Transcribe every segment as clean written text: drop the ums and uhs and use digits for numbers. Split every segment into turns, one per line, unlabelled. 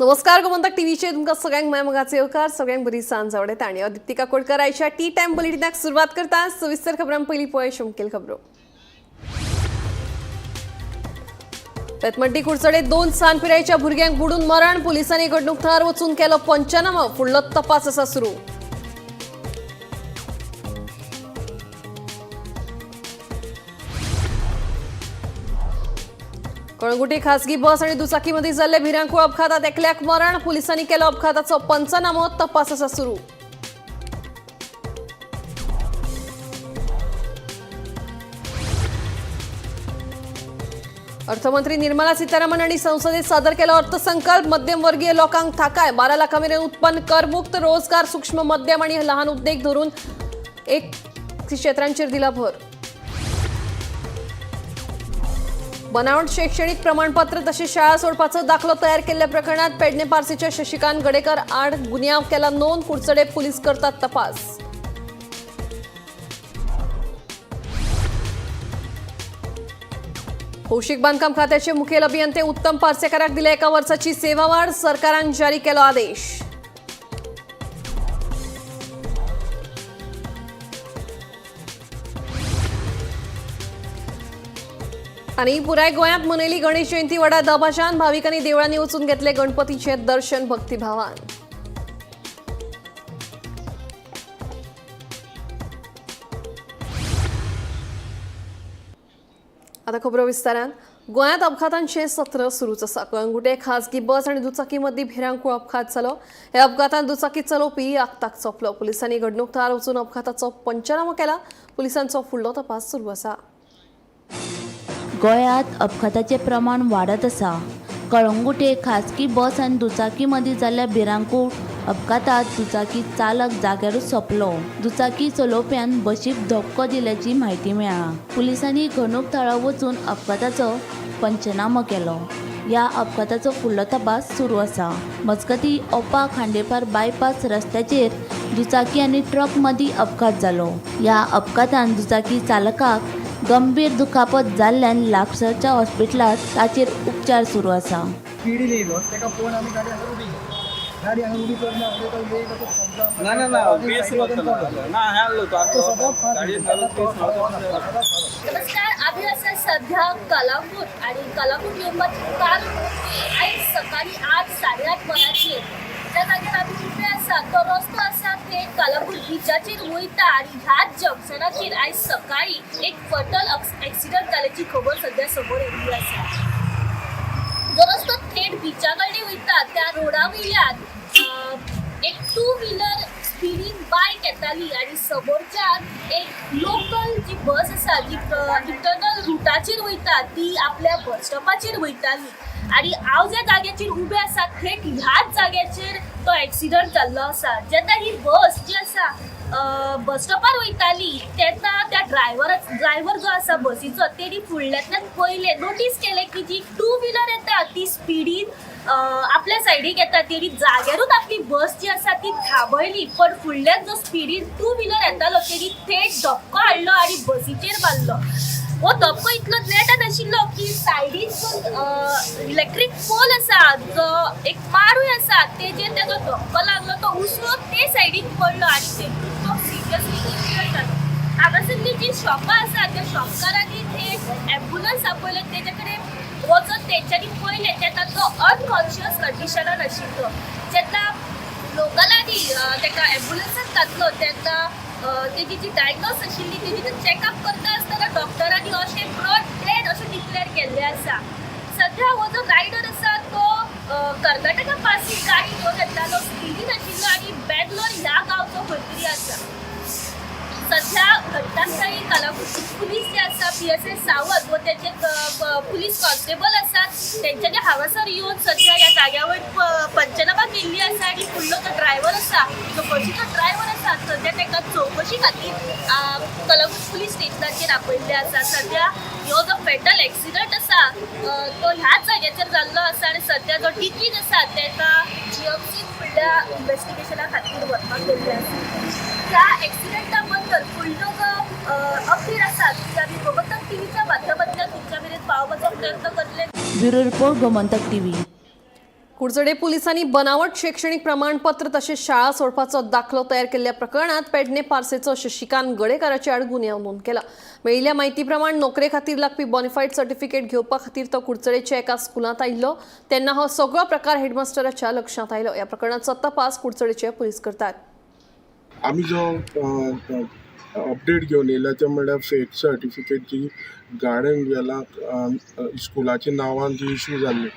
नमस्कार गोमंतक टीव्हीचे तुमका सगळ्यांक मगाचे येवकार सगळ्यांक बरी सांज आवडत आणि दीप्ती काकोडकर आयच्या टी टाइम बुलेटिनाक सुरुवात करता सविस्तर खबरां पहिली पळय मुखेल खबरो। बेतमड्डी कुडचडे 2 सानपिरायेच्या भुरग्यांक बुडून मरण पोलिसांनी घडणूक थळार वचून केलो पंचनामा फुडलो तपास आसा सुरू। कळंगुटी खासगी बस आणि दुचाकीमध्ये जाल्ले भिरांकूळ अपघातात एकल्याक मरण पोलिसांनी केलो अपघाताचो पंचनामो तपास आसा सुरू। अर्थमंत्री निर्मला सीतारामन यांनी संसदेत सादर केलो अर्थसंकल्प मध्यमवर्गीय लोकांक थाकाय 12 लाखांमेरेन उत्पन्न करमुक्त रोजगार सूक्ष्म मध्यम आणि लहान उद्योग धरून एक क्षेत्रांचेर दिला भर। बनावट शैक्षणिक प्रमाणपत्र तसेच शाळा सोडपाचो दाखलो तयार केल्ल्या प्रकरणात पेडणे पारसीच्या शशिकांत गडेकर आड गुन्यांव केला नोंद कुडचडे पोलीस करतात तपास। भौशीक बांधकाम खात्याचे मुखेल अभियंते उत्तम पार्सेकाराक दिल्या 1 वर्षाची सेवा वाढ सरकारान जारी केलो आदेश। आणि पुराय गोयात मनयली गणेश जयंती व्हडा दबाशान भाविकांनी देवळांनी वचून घेतले गणपतीचे दर्शन भक्तिभावान। आता खबरो विस्तारान गोयात अपघातांचे सत्र सुरूच आसा। कळंगुटे खासगी बस आणि दुचाकी मदीं भिरांकूळ अपघात जालो। ह्या अपघातांत दुचाकी चलोवपी आगताक चोपलो। पोलिसांनी घडणूक थळार वचून अपघाताचो पंचनामो केला। पोलिसांचो फुडलो तपास सुरू आसा।
गोयात अपघाताचे प्रमाण वाढत आसा। कळंगुटे खासगी बस आणि दुचाकी मदीं जाल्ल्या भिरांकूळ अपघातात दुचाकी चालक जाग्यारूच सोंपलो। दुचाकी चलोवप्यान बशीक धक्को दिल्याची म्हायती मेळ्ळा। पुलिसांनी घडणूक थळार वचून अपघाताचो पंचनामो केलो। ह्या अपघाताचो फुडलो तपास सुरू आसा। मजगतीं ओपा खांडेपार बायपास रस्त्याचेर दुचाकी आनी ट्रक मदीं अपघात जालो। ह्या अपघातान दुचाकी चालकाक गंभीर दुखापत जाल्ल्यान लागसारच्या हॉस्पिटलात ताचेर उपचार सुरू आसा।
नमस्कार, आम्ही असं सध्या कलापूर आणि कलापूर येवपाची कार आज सकाळी 8:30 वरांचेर त्या जाग्यार आमी उबे आसा। तो रस्तो आसा ते कलापूर बिचाचेर वयता आणि ह्याच जंक्शनाचेर आज सकाळी एक फटल ॲक्सिडंट जाल्याची खबर सध्या समोर येयल्ली आसा। जो रस्तो थेट बिचा कडेन वयता त्या रोडा वयल्यान एक 2 व्हीलर स्पीडीन बायक येताली आणि समोरच्यान एक लोकल जी बस आसा जी इंटरनल रुटाचेर वयता ती आपल्या बस स्टॉपाचेर वयताली आणि हांव ज्या जाग्याचेर उबे आसा थेट ह्याच जाग्याचेर तो ॲक्सिडंट जाल्लो आसा। जेन्ना ही बस जी आसा बस स्टॉपार वयताली तेन्ना त्या ड्रायव्हर जो आसा बसीचो तेणी फुडल्यांतल्यान पयले नोटीस केले की जी 2 व्हीलर येता ती स्पीडीन आपल्या सायडीक येता तेणी जाग्यारूच आपली बस जी आसा ती थांबयली, पण फुडल्यान जो स्पीडीन 2 व्हीलर येतालो तेणी थेट धक्को हाडलो आणि बसीचेर मारलो। हो धक्को इतलो नेटान आशिल्लो की सायडीन जो इलेक्ट्रीक पोल आसा जो एक मारूय आसा तेजेर तेजो धक्को लागलो। तो उसळो ते सायडीक पडलो आणि तेतून तो सिरियसली इंजर्ड जालो। हांगासरली जी शॉपां आसा त्या शॉपकारांनी थेट एम्ब्युलन्स आपयले तेजे कडेन वचून तेंच्यांनी पयले तेन्ना तो अनकॉन्शियस कंडिशनान आशिल्लो। जेन्ना लोकलांनी तेका एम्ब्युलन्सांत घातलो तेन्ना तेजी जी डायग्नोस आशिल्ली तेजी चॅकअप करता आसतना डॉक्टरांनी अशें ब्रॉड डेड अशें डिक्लेअर केल्लें आसा। सध्या हो जो रायडर आसा तो कर्नाटका पासून गाडी घेवन येतालो, स्पीडीन आशिल्लो आणि बेंगलोर ह्या गांवचो खंय तरी आसा। सध्या घटनास्थळी कलापूर पुलीस जे आसा PSI सावंत व तेचे पुलीस कॉन्स्टेबल आसात तेंच्यांनी हांगासर येवन सध्या ह्या जाग्यावर पंचनामा केल्ली आसा आणि फुडलो जो ड्रायव्हर आसा तो बसीचो ड्रायव्हर आसा सध्या तेका चौकशी खातीर कलापूर पुलीस स्टेशनाचेर आपयल्ले आसा। सध्या ह्यो जो फेटल ॲक्सिडंट आसा तो ह्याच जाग्याचेर जाल्लो आसा आणि सध्या जो टिकीट आसा तेका GMC फुडल्या इन्व्हेस्टिगेशना खातीर व्हरपाक गेल्ले आसा। ह्या ॲक्सिडंटा बद्दल फुडलो जो अपडेट आसा ती आमी गोमंतक टीव्हीच्या माध्यमांतल्यान तुमच्या मेरेन पावोवपाचो प्रयत्न करतले।
Bureau report Gomantak TV.
Kudchade पोलिसांनी बनावट शैक्षणिक प्रमाणपत्र तसेच शाळा सोडपाचो दाखलो तयार केल्ल्या प्रकरणात पेडणे पार्सेचो शशिकांत गडेकाराचे आड गुन्यांव नोंद केला. मेळिल्ल्या म्हायती प्रमाण नोकरे खातीर लागपी बॉनिफाईड सर्टिफिकेट घेवपा खातीर तो कुडचडेच्या एका स्कुलांत आयिल्लो तेन्ना हो सगळो प्रकार हेडमास्टराच्या लक्षांत आयलो. ह्या प्रकरणाचो तपास कुडचडेचे पुलीस करतात.
आम्ही जो अपडेट घेवन येयला ते म्हणल्यार फेक सर्टिफिकेट जी गार्डन गेला स्कुलाच्या नांवान जी इश्यू जाल्ली.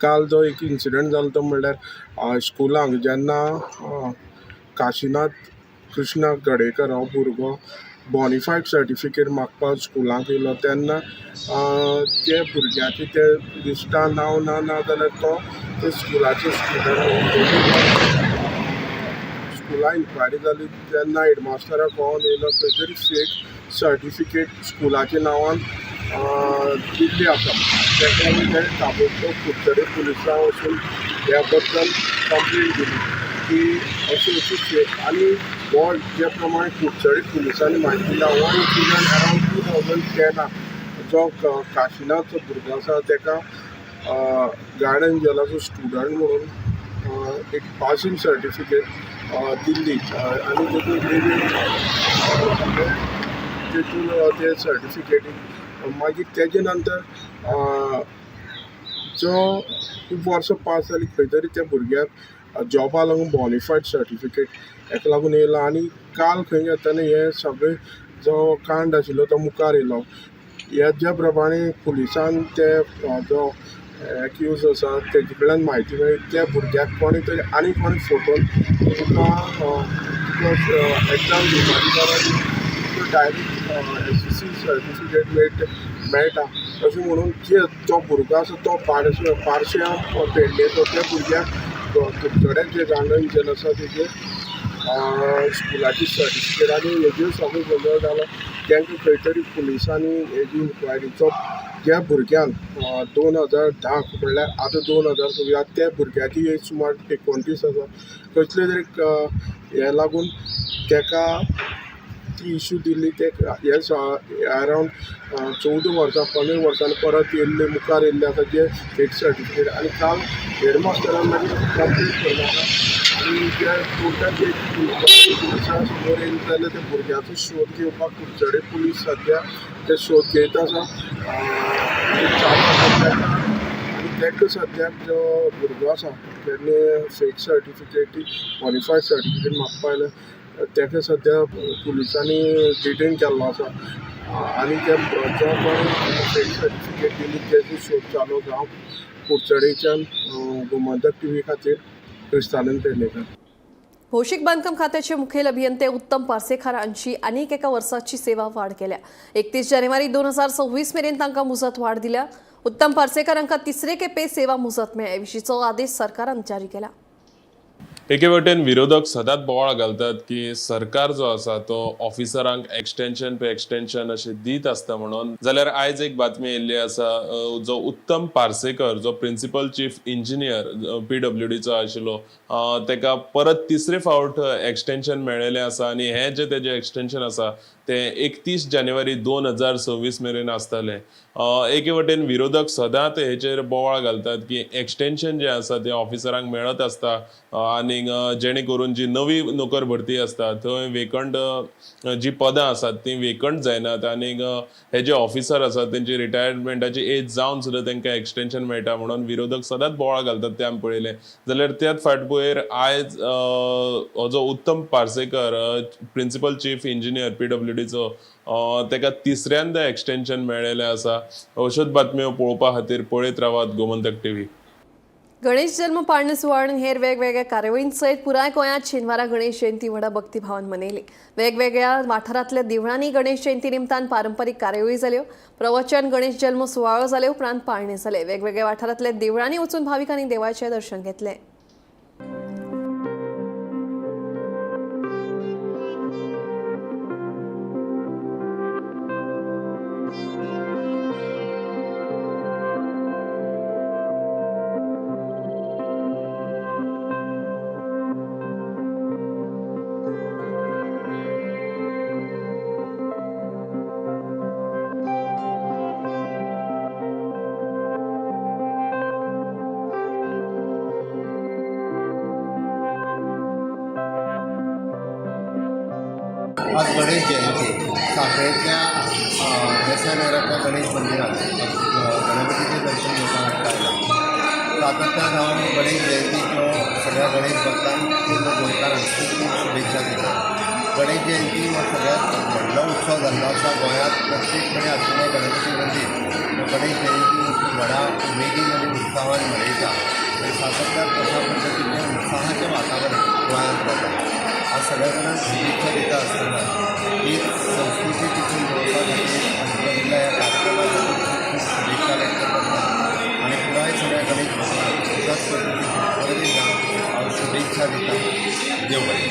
काल जो एक इन्सिडंट जालो तो म्हणल्यार स्कुलांक जेन्ना काशीनाथ कृष्णा गडेकर हो भुरगो बॉनिफाईड सर्टिफिकेट मागपाक स्कुलांक येयलो तेन्ना ते भुरग्याचें ते लिस्टार नांव ना जाल्यार तो ते स्कुलाचे स्टुडंट स्कुलां इन्क्वायरी जाली तेन्ना हेडमास्टराक कळोन येयलो खंय तरी फेक सर्टिफिकेट स्कुलाच्या नांवान दिल्ली आसा. तेका लागून ते ताबडतोब कुडचडे पुलिसां वचून ह्या बद्दल कंप्लेंट दिली की अशी फेक आनी हो जे प्रमाणे कुडचडे पुलिसांनी म्हायती दिला हो इन्सिडंट अरावंड 2010 जो काशीनाथ भुरगो आसा तेका गार्डन गेलाचो स्टुडंट म्हणून एक पासींग सर्टिफिकेट दिल्ली आनी तेतून ते सर्टिफिकेटीक मागीर तेजे नंतर जो खूब वर्सां पास जाली खंय तरी त्या भुरग्याक जॉबा लागून बॉनिफाईड सर्टिफिकेट हेका लागून येयला आनी काल खंय घेतना हे सगळे जो कांड आशिल्लो तो मुखार येयलो. ह्या ज्या प्रमाणे पुलिसान ते जो एक्यूज आसा तेजे कडल्यान म्हायती मेळ्ळी त्या भुरग्याक कोणी तरी आनी कोणी फोटोन तुका एग्जाम दिवपाची डायरेक्ट SSC सर्टिफिकेट मेळटा अशें म्हणून जे जो भुरगो आसा तो पार्श्या पेडणेचो त्या भुरग्याक कुडचड्याक जे गार्डन आसा तेजे स्कुलाची सर्टिफिकेट आनी हेजेर सगळो गोंधळ जालो. तांकां खंय तरी पुलिसांनी हेजी इन्क्वायरीचो ज्या भुरग्यान 2010 म्हणल्यार आतां 2026 त्या भुरग्याची एज सुमार 29 आसा. कसले तरी हे लागून ताका ती इश्यू दिल्ली ते हे अरावंड 14 वर्सां 15 वर्सांनी परत येयल्ले मुखार येयल्ले आसा जे फेक सर्टिफिकेट आनी काल हेडमास्टरान मागीर कंप्लेंट केला आनी जे कोर्टान जे पुलिसां समोर येयले जाल्यार त्या भुरग्याचो शोध घेवपाक कुडचडे पुलीस सद्या ते शोध घेयत आसा आनी ताका सद्याक जो भुरगो आसा तेणे फेक सर्टिफिकेट बॉनिफाईड सर्टिफिकेट मागपा आयले ताका सद्या पुलिसांनी डिटेन केल्लो आसा आनी ते जो कोणी फेक सर्टिफिकेट दिली तेजो शोध चालू जावं कुडचडेच्यान गोमंतक TV खातीर क्रिस्तानंद पेडणेकर.
भौशीक बांदकाम खात्याचे मुखेल अभियंते उत्तम पार्सेकार हांची आनीक एका वर्साची सेवा वाड केल्या. 31 जानेवारी 2026 मेरेन तांकां मुजत वाड दिल्या. उत्तम पार्सेकार हांकां तिसरे खेपे सेवा मुजत मेळ्ळे विशींचो आदेश सरकारान जारी केला.
एके वटेन विरोधक सदांच बोवाळ घालतात की सरकार जो आसा तो ऑफिसरांक एक्सटेंशन पे एक्सटेंशन अशें दीत आसता म्हणून. जाल्यार आयज एक बातमी येयल्ली आसा जो उत्तम पार्सेकर जो प्रिंसिपल चीफ इंजिनियर PWDचो आशिल्लो तेका परत तिसरे फावट एक्सटेंशन मेळ्ळेलें आसा आनी हें जें तेजें एक्सटेंशन आसा तें 31 जानेवारी 2026 मेरेन आसतलें. एके वटेन विरोधक सदांच हेचेर बोवाळ घालतात की एक्सटेंशन जें आसा तें ऑफिसरांक मेळत आसता आनी जेणे करून जी नवी नोकर भरती आसता थंय वेकंट जी पदां आसात ती वेकंट जायनात आनी हे जे ऑफिसर आसात तेंची रिटायरमेंटाची एज जावन सुद्दां तांकां एक्सटेंशन मेळटा म्हणून विरोधक सदांच बोवाळ घालतात ते आमी पळयलें. जाल्यार त्याच फाटभुंयेर आयज हो जो उत्तम पार्सेकर प्रिंसिपल चीफ इंजिनियर PWDचो ताका तिसऱ्यांदा एक्सटेंशन मेळ्ळेलें आसा. अश्योच बातम्यो पळोवपा खातीर पळयत रावात गोमंतक TV.
गणेश जल्म पाळणे सुवाळो आनी हेर वेगवेगळ्या कार्यावळीं सयत पुराय गोंयांत शेनवारा गणेश जयंती व्हडा भक्तिभावान मनयली. वेगवेगळ्या वाठारांतल्या देवळांनी गणेश जयंती निमतान पारंपारीक कार्यावळी जाल्यो. प्रवचन गणेश जल्म सुवाळो जाले उपरांत पाळणे जाले. वेगवेगळ्या वाठारांतल्या देवळांनी वचून भाविकांनी देवाचें दर्शन घेतलें.
आज गणेश जयंती साखळेतल्या देसाईनगरातल्या गणेश मंदिरात गणपतीचे दर्शन घेवपाक आयला. सातत्यान गणेश जयंती किंवा सगळ्या गणेश भक्तांक केंद्र गोंयकारांक खूब खूब शुभेच्छा दिता. गणेश जयंती हो सगळ्यात व्हडलो उत्सव जाल्लो आसा गोंयांत. प्रत्येक कडेन आशिल्लें गणपती मंदीर गणेश जयंती व्हडा उमेदीन आनी उत्साहान मनयता. आनी सातत्यान अशा पद्दतीचें उत्साहाचें वातावरण गोंयांत जाता. आज सगळ्या जाणांक शुभेच्छा दिता आसतना ही संस्कृती टिकून दवरपा खातीर आशिल्ल्या ह्या कार्यक्रमाक खूब खूब शुभेच्छा व्यक्त करता. आनी पुराय सगळ्या गणेश भक्तांक त्याच पद्दतीन बरें दिता हांव शुभेच्छा दिता. देव बरें.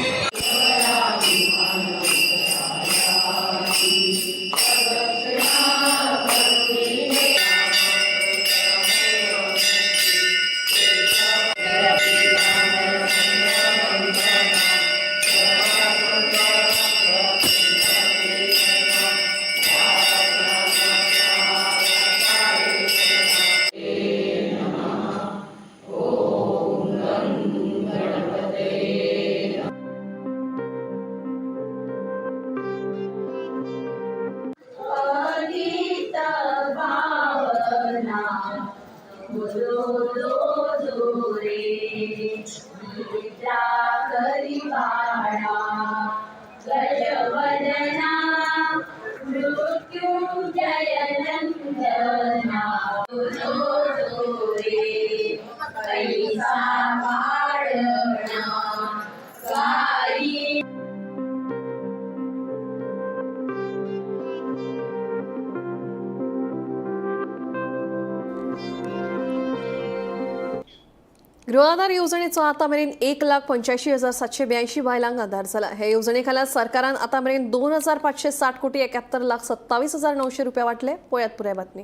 गृह आधार योजनेचो आता मेरेन 1,85,782 बायलांक आधार जाला. हे योजनेखाला सरकारान आता मेरेन 2,560 कोटी 71,27,900 रुपया वाटले. पळयात पुराय बातमी.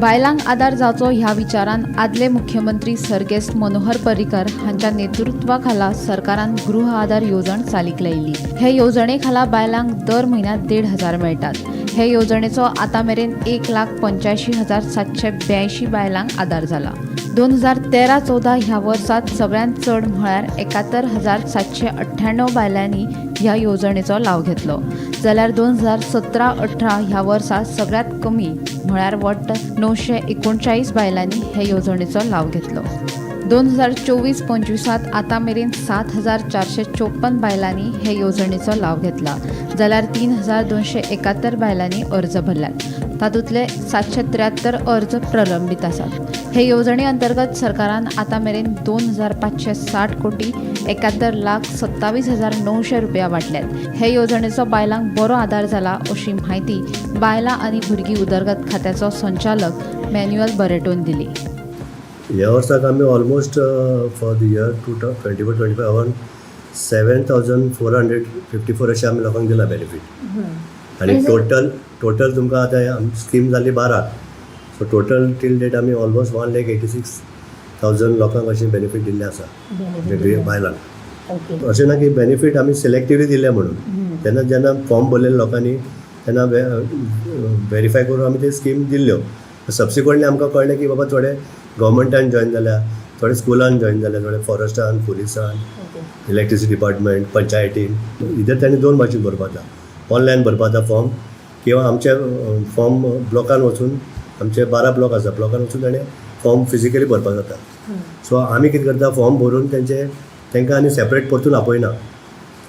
बायलांक आदार जावचो ह्या विचारान आदले मुख्यमंत्री सर्गेस्त मनोहर पर्रीकर हांच्या नेतृत्वाखाला सरकारान गृह आधार येवजण चालीक लायिल्ली. हे येवजणे खाला बायलांक दर म्हयन्याक 1,500 मेळटात. हे येवजणेचो आता मेरेन 1,85,782 बायलांक आदार जाला. 2013-14 ह्या वर्सात सगळ्यांत चड म्हळ्यार 71,798 बायलांनी ह्या येवजणेचो लाव घेतलो. जाल्यार 2017-18 ह्या वर्सा सगळ्यात कमी म्हळ्यार वट्ट 939 बायलांनी ह्या येवजणेचो लाव घेतलो. 2024-25 आता मेरेन 7,454 बायलांनी हे येवजणेचो लाव घेतला. जाल्यार 3,271 बायलांनी अर्ज भरल्यात. तातूंतले 773 अर्ज प्रलंबीत आसात. हे येवजणे अंतर्गत सरकारान आता मेरेन 2,560 कोटी 71,27,900 रुपया वाटल्यात. हे येवजणेचो बायलांक बरो आदार जाला अशी म्हायती बायलां आनी भुरगीं उदरगत खात्याचो संचालक मॅन्युअल बरेटोन दिली.
ह्या वर्साक आमी ऑलमोस्ट फॉर द इयर 2024-25 7,454 अशें आमी लोकांक दिला बेनिफीट. आनी टोटल तुमकां आतां स्कीम जाल्ली 12. सो टोटल टील डेट आमी ऑलमोस्ट 1,86,000 लोकांक अशें बेनिफीट दिल्लें आसा बायलांक. अशें ना की बेनिफीट आमी सिलेक्टिवली दिले म्हणून. जेन्ना फॉर्म भरलेले लोकांनी तेन्ना व्हेरीफाय करून आमी ते स्कीम दिल्ल्यो. सबसिक्वंटली आमकां कळ्ळें की बाबा थोडे गव्हर्मेंटान जॉइन जाल्या, थोडे स्कुलान जॉइन जाल्या, थोडे फॉरेस्टान, पुलिसान, इलेक्ट्रिसिटी डिपार्टमेंट, पंचायतीन. इधर तांणी 2 भाशेन भरपा जाता. ऑनलायन भरपा जाता फॉर्म किंवा आमचे फॉर्म ब्लॉकान वचून, आमचे 12 ब्लॉक आसा, ब्लॉकान वचून ताणें फॉर्म फिजिकली भरपा जाता. सो आमी कितें करता, फॉर्म भरून तांकां आनी सेपरेट परतून आपयना.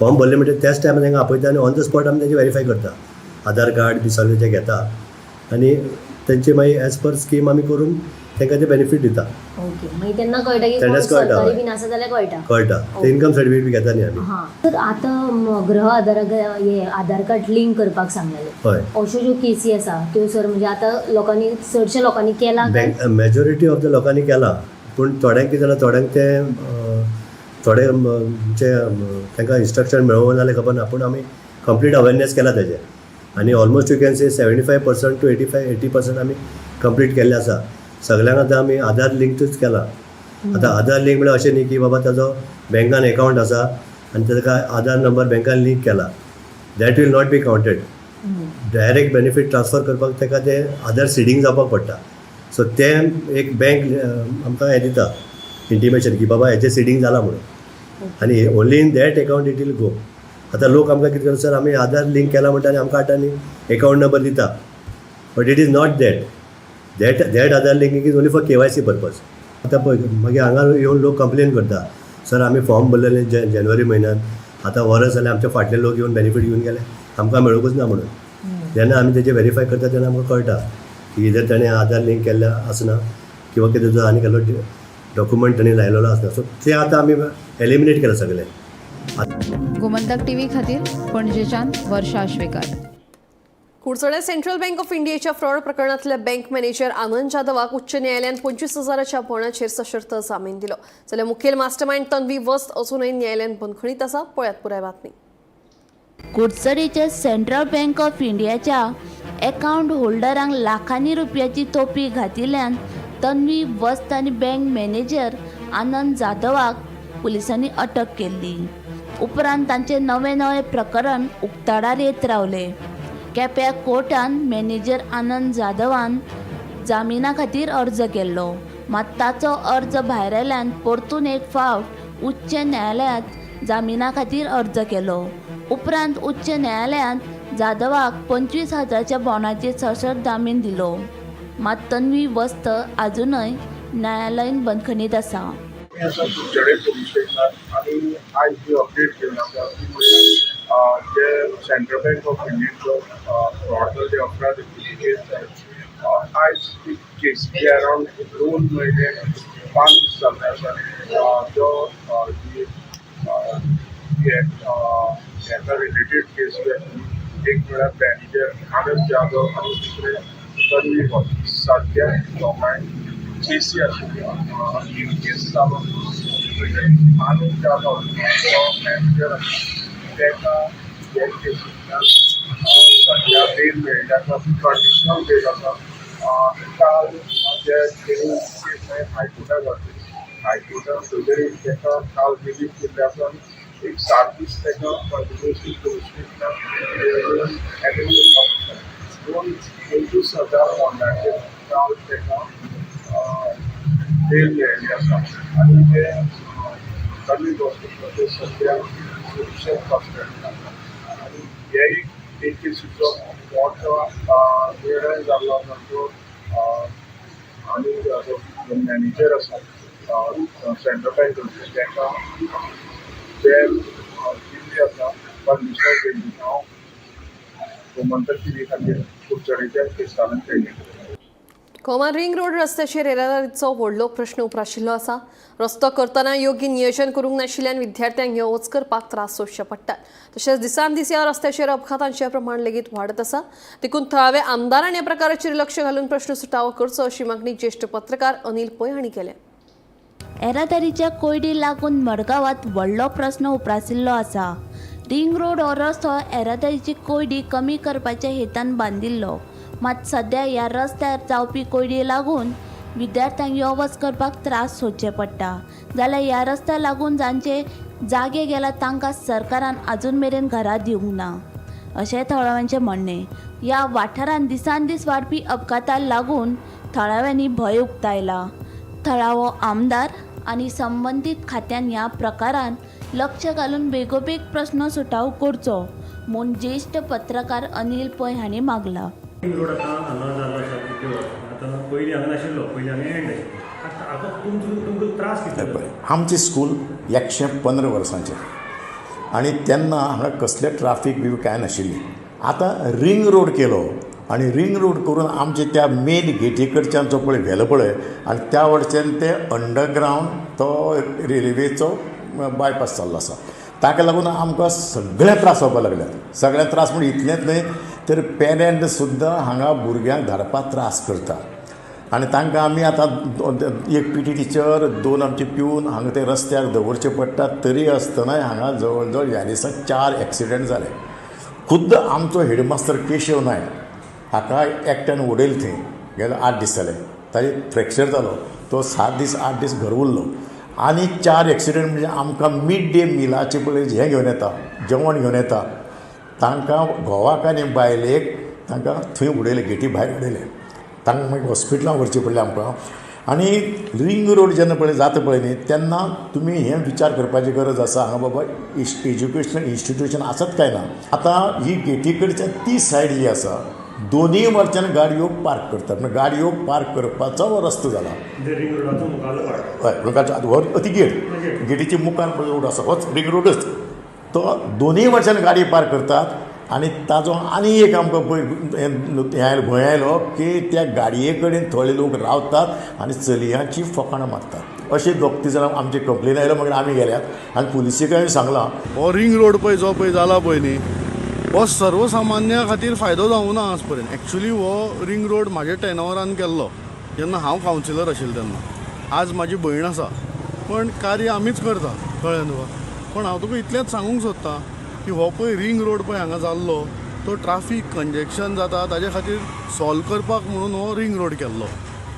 फॉर्म भरले म्हणटकीर त्याच टायमार तांकां आपयता आनी ऑन द स्पॉट आमी तेंचे व्हेरीफाय करता. आधार कार्ड बी सगळें तें घेता आनी तेंचे मागीर एज पर स्कीम आमी करून तांकां ते बेनिफीट दिता.
ओके, मागीर तेन्ना कळटा की
तेन्नाच कळटा.
सरकारी बीन आसा जाल्यार
कळटा. ते इन्कम सर्टिफिकेट बी घेता न्ही आमी.
तर आतां गृह आधाराक हे आधार कार्ड लिंक करपाक सांगलेले.
हय.
अश्यो ज्यो केसी आसा त्यो सर म्हणजे आतां लोकांनी चडशा लोकांनी केला.
मेजॉरिटी ऑफ द लोकांनी केला, पूण थोड्यांक कितें जालां, थोड्यांक ते थोडे तांकां इन्स्ट्रक्शन मेळोवं जाल्यार खबर ना, पूण आमी कंप्लीट अवेरनेस केला तेजे. आनी almost you can say 75% to 80% आमी कंप्लीट केल्ले आसा. सगळ्यांक आतां आमी आधार लिंकूच केला. आतां आधार लिंक म्हळ्यार अशें न्ही की बाबा ताजो बँकान अकावंट आसा आनी ताका आधार नंबर बँकान लिंक केला. That will not be counted. Direct benefit transfer करपाक ताका ते आधार सिडींग जावपाक पडटा. सो ते एक बँक आमकां हें दिता इंटिमेशन की बाबा हेचें सिडींग जालां म्हणून. आनी only in that account it will go. आतां लोक आमकां कितें करता, सर आमी आधार लिंक केला म्हणटा आनी आमकां आतां न्ही अकावंट नंबर दिता, but it is not that Aadhaar linking is only for KYC purpose. आतां पळय मागीर हांगा येवन लोक कंप्लेन करता, सर आमी फॉर्म भरलेले जानेवारी म्हयन्यात, आतां वर्स जालें आमचे फाटले लोक येवन बेनिफीट घेवन गेले, आमकां मेळूंकच ना म्हणून. जेन्ना आमी तेजें व्हेरीफाय करता तेन्ना आमकां कळटा की इधर ताणें आधार लिंक केल्लें आसना किंवा कितें जो आनी केल्लो डॉक्युमेंट ताणें लायलेलो आसना. सो तें आतां आमी एलिमिनेट केलां सगळें.
गोमंतक TV खातीर पणजेच्यान वर्षा आश्वेकार.
कुडचडे सेंट्रल बँक ऑफ इंडियाच्या फ्रॉड प्रकरणातल्या बँक मॅनेजर आनंद जाधवाक उच्च न्यायालयान 25,000च्या बोंडाचेर सशर्त जामीन दिलो. जाल्यार मुखेल मास्टरमाइंड तन्वी वस्त अजूनय न्यायालयान बंदखणीत आसा. पळयात पुराय बातमी.
कुडचडीच्या सेंट्रल बँक ऑफ इंडियाच्या अकाउंट होल्डरांक लाखांनी रुपयाची तोपी घातिल्ल्यान तन्वी वस्त आनी बँक मॅनेजर आनंद जाधवाक पुलिसांनी अटक केल्ली. उपरांत तांचे नवे प्रकरण उक्ताडार येत रावले. केप्यां कोर्टान मॅनेजर आनंद जाधवान जामिना खातीर अर्ज केल्लो, मात ताचो अर्ज भायर आयल्यान परतून एक फावट उच्च न्यायालयांत जामिना खातीर अर्ज केलो. उपरांत उच्च न्यायालयान जाधवाक 25,000च्या बोंडाचेर सशर्त जामीन दिलो, मात तन्वी वस्त आजूनय न्यायालयीन बंदखणीत आसा.
कुडचडे पोलीस स्टेशनात आनी आयज जी अपडेट केली आसा ती जे सेंट्रल बँक ऑफ इंडियेचो फ्रॉड जाल्ले 11 केस आयज केसी अरावंड 2 म्हयने 5 दीस जाल्ले आसा. जो हेका रिलेटेड केस एक म्हळ्यार मॅनेजर आनंद जाधव आनी दुसरे तन्वी वस्त सद्या दोगांय केसी आशिल्ल्यो. केस चालू आनंद जाधव जो मॅनेजर ताका हे केसींतल्यान सद्या बेल मेळिल्ली आसा, कंडिशनल बेल आसा. काल जे केस हायकोर्टाक घातली, हायकोर्टान सगळे ताका काल रिलीफ केल्ले आसा. एक 7 दीस ताका कंटिन्युअसली पोलिस स्टेशनान 25,000 बोंडाचेर काल ताका बेल मेळिल्ली आसा. आनी ते तन्वी वस्त सद्या सुरक्षेत कस्टडींत आसा. आनी हे एक केसीचो मोठो निर्णय जाल्लो आसा तो आनी जो मॅनेजर आसा सेंट्रल बँकेचो ताका बेल दिल्ली आसा, कंडिशनल बेल दिता. हांव गोमंतक TV खातीर कुडचडेच्या केसांत ट्रेनिंग.
गोमान रिंग रोड रस्त्याचेर येरादारीचो व्हडलो प्रश्न उप्राशिल्लो आसा. रस्तो करतना योग्य नियोजन करूंक नाशिल्ल्यान विद्यार्थ्यांक यो वच करपाक त्रास सोंसचे पडटात. तशेंच दिसान दीस ह्या रस्त्याचेर अपघातांचें प्रमाण लेगीत वाडत आसा. देखून थळावे आमदारान ह्या प्रकाराचेर लक्ष घालून प्रश्न सुटावो करचो अशी मागणी ज्येश्ठ पत्रकार अनिल पै हांणी केल्या.
येरादारीच्या कोयडी लागून मडगांवांत व्हडलो प्रस्न उप्रासिल्लो आसा. रिंग रोड हो रस्तो येरादारीची कोयडी कमी करपाच्या हेतान बांदिल्लो, मात सध्या ह्या रस्त्यार जावपी कोयडी लागून विद्यार्थ्यांक यो वच करपाक त्रास सोंसचे पडटा. जाल्यार ह्या रस्त्या लागून जांचे जागे गेला तांकां सरकारान आजून मेरेन घरां दिवंक ना अशें थळाव्यांचें म्हणणें. ह्या वाठारांत दिसान दीस वाडपी अपघाताक लागून थळाव्यांनी भंय उक्तायला. थळावो आमदार आनी संबंदीत खात्यान ह्या प्रकारान लक्ष घालून बेगोबेग प्रस्न सुटाव करचो म्हूण ज्येश्ठ पत्रकार अनिल पै हांणी मागला.
रोड आतां हांगा जाल्लो आसा कितें आतां पयलीं हांगा नाशिल्लो, पयलीं हांगा एंड आशिल्लो. आतां तुमकां त्रास कितें जाता?
आमची स्कूल 115 वर्सांचें आनी तेन्ना हांगा कसले ट्राफीक बी कांय नाशिल्ली. आतां रिंग रोड केलो आनी रिंग रोड करून आमचे त्या मेन गेटी कडच्यान जो पळय गेलो पळय आनी त्या वटच्यान ते अंडरग्रावंड तो रेल्वेचो बायपास चाललो आसा. ताका लागून आमकां सगळे त्रास जावपाक लागल्यात. सगळे त्रास म्हणजे इतलेंच न्हय तर पेरंट सुद्दां हांगा भुरग्यांक धाडपाक त्रास करता. आनी तांकां आमी आतां एक PT टिचर 2 आमचे पिवन हांगा ते रस्त्यार दवरचे पडटा. तरी आसतनाय हांगा जवळ जवळ ह्या दिसाक 4 एक्सिडेंट जाले. खुद्द आमचो हेडमास्तर केशव नायक हाका एकट्यान उडयलो थंय, गेलो 8 दीस जाले. ताजे फ्रॅक्चर जालो, तो 7 दीस 8 दीस घर उरलो. आनी 4 एक्सिडेंट म्हणजे आमकां मिड डे मिलाचे पळय हें घेवन येता, जेवण घेवन येता, तांकां घोवाक आनी बायलेक तांकां थंय उडयले, गेटी भायर उडयले. तांकां मागीर हॉस्पिटलांत व्हरचें पडलें आमकां. आनी रिंग रोड जेन्ना पळय जाता पळय न्ही तेन्ना तुमी हें विचार करपाची गरज आसा हांगा बाबा एज्युकेशनल इन्स्टिट्यूशन आसत काय ना. आतां ही गेटी कडच्यान ती सायड जी आसा दोनूय वरच्यान गाडयो पार्क करतात म्हणजे गाडयो पार्क करपाचो हो रस्तो जाला.
रिंग रोडाचो मुखारलो वाट
हय मुखारचो हो अती गेटीची मुखार रोड आसा होच रिंग रोडच. तो दोनूय वरच्यान गाडी पार्क करतात आनी ताजो आनी एक आमकां भंय आयलो की त्या गाडये कडेन थोडे लोक रावतात आनी चलयांची फकाणां मारतात. अशें दोग तीग जाणां आमचे कंप्लेन आयलो मागीर आमी गेल्यात आनी पुलिसेक हांवें सांगलां
हो रिंग रोड पळय जो पळय जाला पळय न्ही हो सर्वसामान्या खातीर फायदो जावूं ना आज पर्यंत. एक्चुली हो रिंग रोड म्हाज्या टेनवरान केल्लो जेन्ना हांव कावन्सिलर आशिल्लो तेन्ना. आज म्हाजी भयण आसा पण कार्य आमीच करता कळ्ळें न्हू. पण हांव तुका इतलेंच सांगूंक सोदतां की हो पळय रिंग रोड पळय हांगा जाल्लो तो ट्राफीक कंजेक्शन जाता ताजे खातीर सॉल्व करपाक म्हणून हो रिंग रोड केल्लो.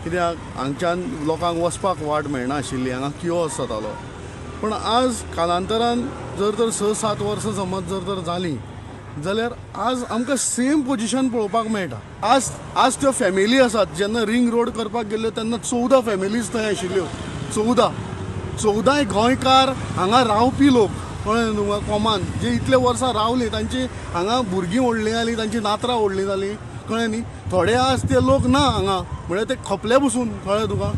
कित्याक हांगच्यान लोकांक वचपाक वाट मेळना आशिल्ली हांगा किओस जातालो. पण आज कालांतरान जर तर 6-7 वर्सां समज जर जालीं जाल्यार आज आमकां सेम पोजिशन पळोवपाक मेळटा. आज त्यो फॅमिली आसात जेन्ना रिंग रोड करपाक गेल्ल्यो तेन्ना 14 फॅमिलीज थंय आशिल्ल्यो. 14 गोंयकार हांगा रावपी लोक कळ्ळें न्हू कोमान जे इतले वर्सां रावले तांची हांगा भुरगीं व्हडलीं जालीं तांची नातरां व्हडलीं जालीं कळ्ळें न्ही. थोडे आज ते लोक ना हांगा म्हळ्यार ते खपले बसून कळ्ळें तुका.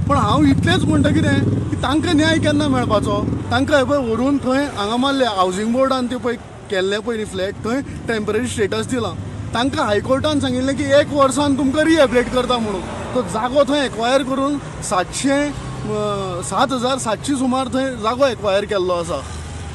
पण हांव इतलेंच म्हणटा कितें की तांकां न्याय केन्ना मेळपाचो. तांकां हे पळय व्हरून थंय हांगा मारले हावजींग बोर्डान ते पळय केल्ले पळय न्ही फ्लॅट थंय टेम्पररी स्टेटस दिलां. तांकां हायकोर्टान सांगिल्लें की 1 वर्सान तुमकां रिहॅबिलिट करता म्हणून. तो जागो थंय एक्वायर करून 7,700 सुमार थंय जागो एक्वायर केल्लो आसा.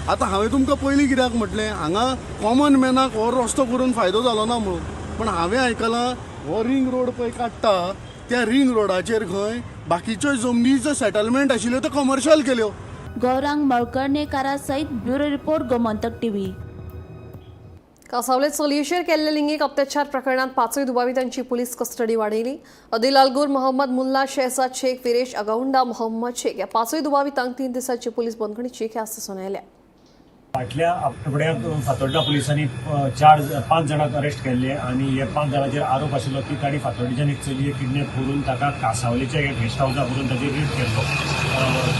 आतां हांवें तुमकां पयलीं कित्याक म्हटलें हांगा कॉमन मॅनाक हो रस्तो करून फायदो जालो ना म्हणून. पण हांवें आयकलां हो रिंग रोड पळय काडटा त्या रिंग रोडाचेर खंय बाकीच्यो जमनीचो सेटलमेंट आशिल्ल्यो त्यो कमर्शियल केल्यो.
गौरांग मळकर्णेकारा सयत ब्युरो रिपोर्ट गोमंतक टीव्ही.
कासावलेत चलयेचेर केल्ले लिंगीक अत्याचार प्रकरणात 5 दुबावितांची पोलीस कस्टडी वाडयली. अदिल अलगूर, मोहम्मद मुल्ला, शेहजाद शेख, विरेश अगाउंडा, मोहम्मद शेख या 5 दुबावितांक 3 दिसांची पोलीस बंदखणीची ख्यास्त सुनायल्या.
फाटल्या आठवड्याक फातोर्डा पुलिसांनी 5 जाणांक अरेस्ट केल्ले आनी हे 5 जाणांचेर आरोप आशिल्लो की तांणी फातोर्डेच्यान एक चलये किडनॅप करून ताका कासावलेच्या एक गेस्ट हावसा करून ताचेर रेड केल्लो.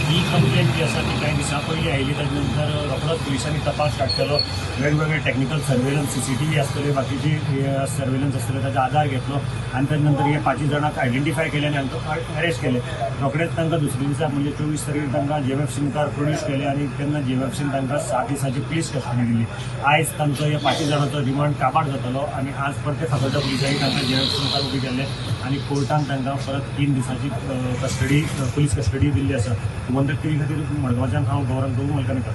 ही कंप्लेन जी आसा ती काही दिसां पयलीं आयली. ताजे नंतर रोखडोच पुलिसांनी तपास स्टार्ट केलो. वेगवेगळे टेक्निकल सर्वेलन्स CCTV आसतले बाकीची सर्वेलन्स आसतले ताचो आधार घेतलो आनी ताजे नंतर हे 5 जाणांक आयडेंटिफाय केले आनी हांकां अरेस्ट केले. रोखडेच तांकां दुसरे दिसा म्हणजे 24 तारीख तांकां JFC मुखार प्रोड्यूस केले आनी तेन्ना JFCन तांकां 7 दिसांची पुलीस कस्टडी दिली. आयज तांचो ह्या 5 जाणांचो रिमांड काबार जातलो आनी आज परते फातोर्डा पुलिसांनी तांकां JFC मुखार उबी केले आनी कोर्टान तांकां परत 3 दिसांची कस्टडी पुलीस कस्टडी दिल्ली आसा. गोमंतक टीव्ही खातीर मडगांवच्यान हांव गौरंग मळकर्णेकार.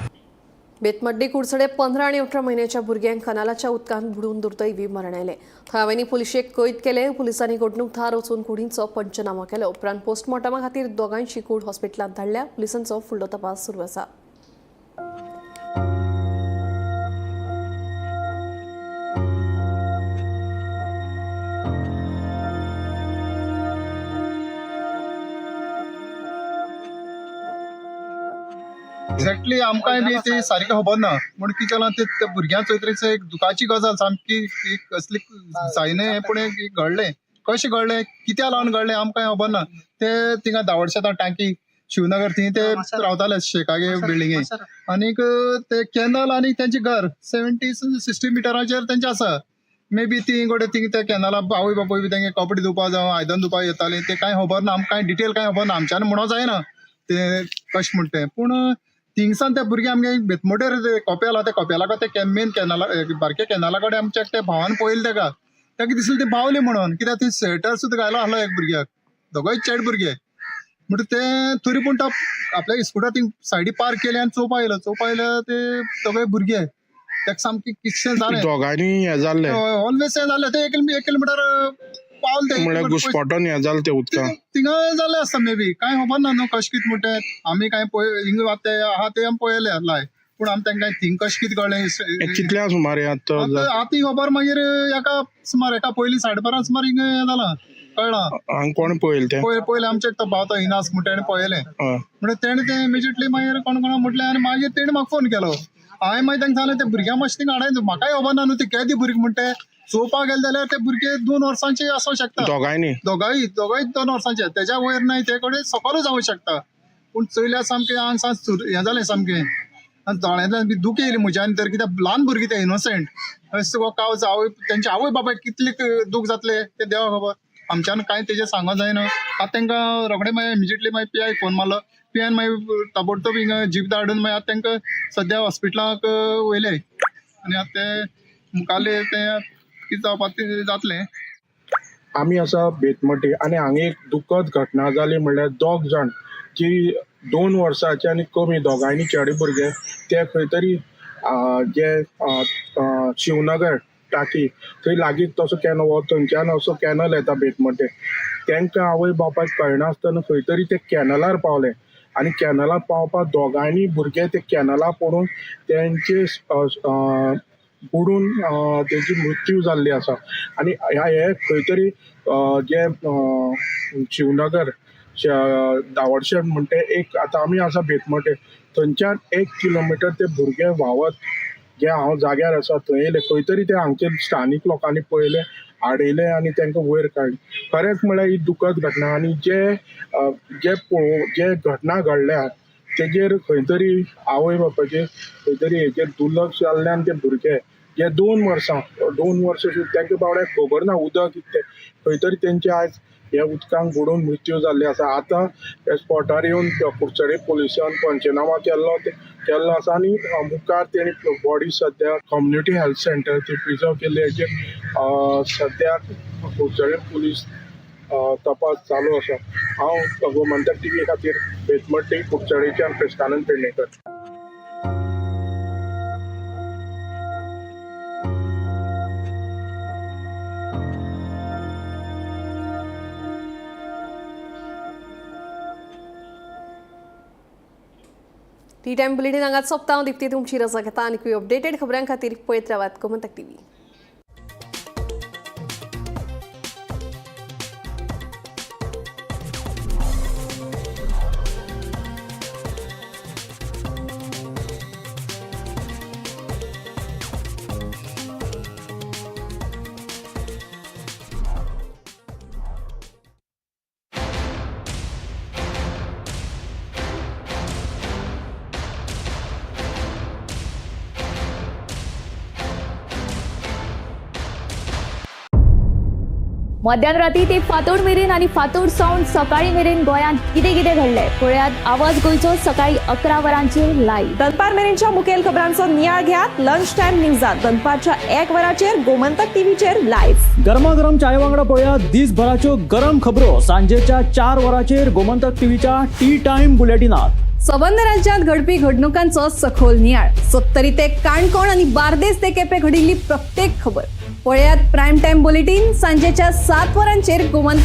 बेतमड्डी कुडचडे 15 आणि 18 महिन्याच्या भुरग्यांक कनालाच्या उदकांत बुडून दुर्दैवी मरण आयलें. थळाव्यांनी पुलिशेक कैद केले. पुलिसांनी घडणूक थार वचून कुडींचो पंचनामा केलो. उपरांत पोस्टमॉर्टमा खातीर दोगांयची कूड हॉस्पिटलांत धाडल्या. पुलिसांचो फुडलो तपास सुरू आसा.
एक्झॅक्टली आमकांय बी ती सारकी खबर ना. पूण कितें जालां ते भुरग्यांक चोयतरेचो एक दुखाची गजाल सामकी कसली जायना. पूण एक घडलें कशें घडलें कित्या लागून घडलें आमकांय खबर ना. ते थिंगा दावडशेतां टांकी शिवनगर थंय ते रावताले शेकागे बिल्डिंगे आनीक ते कॅनल आनी तेंचें घर 70-60 मिटराचेर तेंचें आसा. मे बी ती गोडे थिंग ते कॅनला आवय बापूय बी तेंगे कपडे धुवपा जावं आयदन धुवपा येतालीं ते कांय खबर ना. आमकां कांय डिटेल कांय खबर ना. आमच्यान म्हणो जायना ते कशें म्हण तें. पूण थिंगसान ते भुरगे आमगे बेतमोडेर कोपेल ते कोपेला ते मेन कॅनला बारके कॅनला कडेन आमच्या ते भावान पळयलें ताका दिसलें ते बावले म्हणून. कित्याक ती स्वेटर सुद्दां घालो आहलो एक भुरग्याक. दोगोय चेड भुरगे म्हणटा ते तरी पूण तो आपल्या इस्कुटार थिंग सायडी पार्क केली आनी चोवपा येयलो ते दोगोय भुरगे ताका सामकें कितशें जालें.
दोगांनी हें जाल्लें
ऑलवेज हें जालें. ते 1 किलोमिटर पावल ते
म्हळ्यार घुस्पोटोन हें जालें ते उदकांत
थिंगा जालें आसता मे बी. कांय खबर ना न्हू कशें कितें म्हणटा. आमी कांय हिंग ते आहा ते आमी पळयले लाय. पूण आमी तांकां थिंग कशें कितें कळ्ळें
कितल्या सुमार
आतां खबर मागीर एका पयलीं 12:30 सुमार हिंग जालां कळ्ळां.
हांगा कोण पळयलें ते
पयलें आमचे तो भाव तो इनास म्हणटा ताणें पळयलें. म्हणजे तेणें तें इमिजिएटली मागीर कोण म्हटलें आनी मागीर तेणें म्हाका फोन केलो. हांवें मागीर तांकां सांगलें ते भुरग्यां मातशें थिंगा हाडाय. म्हाकाय खबर ना न्हू ते केदी भुरगीं म्हणटा
चोवपाक गेले जाल्यार ते भुरगे 2 वर्सांचे आसूं शकता.
दोगांयनी
दोगांय 2 वर्सांचे, तेच्या वयर नाही ते कडेन सकलूच जावं शकता. पूण चयल्यार सामकें आंग सांग हें जालें सामकें, आनी दोळ्यांतल्यान बी दूख येयली म्हज्या. आनी तर कित्याक ल्हान भुरगीं ते इनोसेंट, हो कावच आवय तेंचे आवय बापायक कितले दूख जातले ते देवा खबर. आमच्यान कांय तेजें सांगों जायना. आतां तांकां रोखडें मागीर इमिजिएटली मागीर PI फोन मारलो. PI मागीर ताबडतोब हिंगा जीप धाडून मागीर आतां तांकां सद्या हॉस्पिटलाक वयले. आनी आतां ते मुखाल्ले ते कितें जावपाक ते जातलें.
आमी आसा बेतमटी आनी हांगा एक दुखद घटना जाली म्हणल्यार 2 जाण जी 2 वर्साचे आनी कमी दोगांयनी चेडे भुरगे ते खंय तरी जे शिवनगर टाकी थंय लागीं तसो कॅनल थंयच्यान असो कॅनल येता बेतमटे. तांकां आवय बापायक कळनासतना खंय तरी ते कॅनलार पावले आनी कॅनलार पावपाक दोगांयनी भुरगे ते कॅनलार पडून तेंचे बुडून तेची मृत्यू जाल्ली आसा. आनी हे खंय तरी जे शिवनगर दावडशेट म्हणटे एक आतां आमी आसा बेतमटे थंयच्यान 1 किलोमिटर ते भुरगे व्हांवत जे हांव जाग्यार आसा थंय येयले. खंय तरी ते हांगचे स्थानीक लोकांनी पळयले, आडयले आनी तांकां वयर काडले. खरेंच म्हळ्यार ही दुखद घटना. आनी जे घटना घडल्या तेजेर खंय तरी आवय बापायचे खंय तरी हेजेर दुर्लक्ष जाल्ल्यान ते भुरगे जे 2 वर्सां तांकां बावड्याक खबर ना उदक कितें खंय तरी तेंचे आयज हे उदकांत बुडून मृत्यू जाल्ले आसा. आतां हे स्पॉटार येवन कुडचडे पुलिसान पंचनामा केल्लो आसा आनी मुखार तेणी बॉडी सद्या कम्युनिटी हेल्थ सेंटर ती प्रिजर्व केल्ली. हेजेर सद्याक कुडचडे पुलीस तपास चालू आसा. हांव गोमंतक TV खातीर बेतमटी कुडचडेच्यान Krishnanand Pednekar.
Tea time bulletin हांगाच सोंपता. हांव दिप्ती तुमची रजा घेता आनी अपडेटेड खबरां खातीर पळयत रावात गोमंतक TV.
मध्यानराती ते फातोड मेरेन आनी फातोड सावन सकाळी मेरेन गोंयांत कितें कितें घडलें पळयात आवाज गोंयचो सकाळी 11 वरांचेर लायव्ह.
दनपार मेरेनच्या मुखेल खबरांचो नियाळ घेयात लंच टायम न्यूजात दनपारच्या 1 वराचेर गोमंतक टीव्हीचेर लायव्ह.
गरमागरम चाये वांगडा पळयात दिसभराच्यो गरम खबरो सांजेच्या 4 वराचेर गोमंतक टीव्हीच्या टी टाइम बुलेटिनात.
सबंद राज्यांत घडपी घडणुकांचो सखोल नियाळ 70 ते काणकोण आनी बार्देस ते केपें घडिल्ली प्रत्येक खबर पळयात प्रायम टाइम बुलेटिन सांजेच्या 7 वरांचेर गोमंतक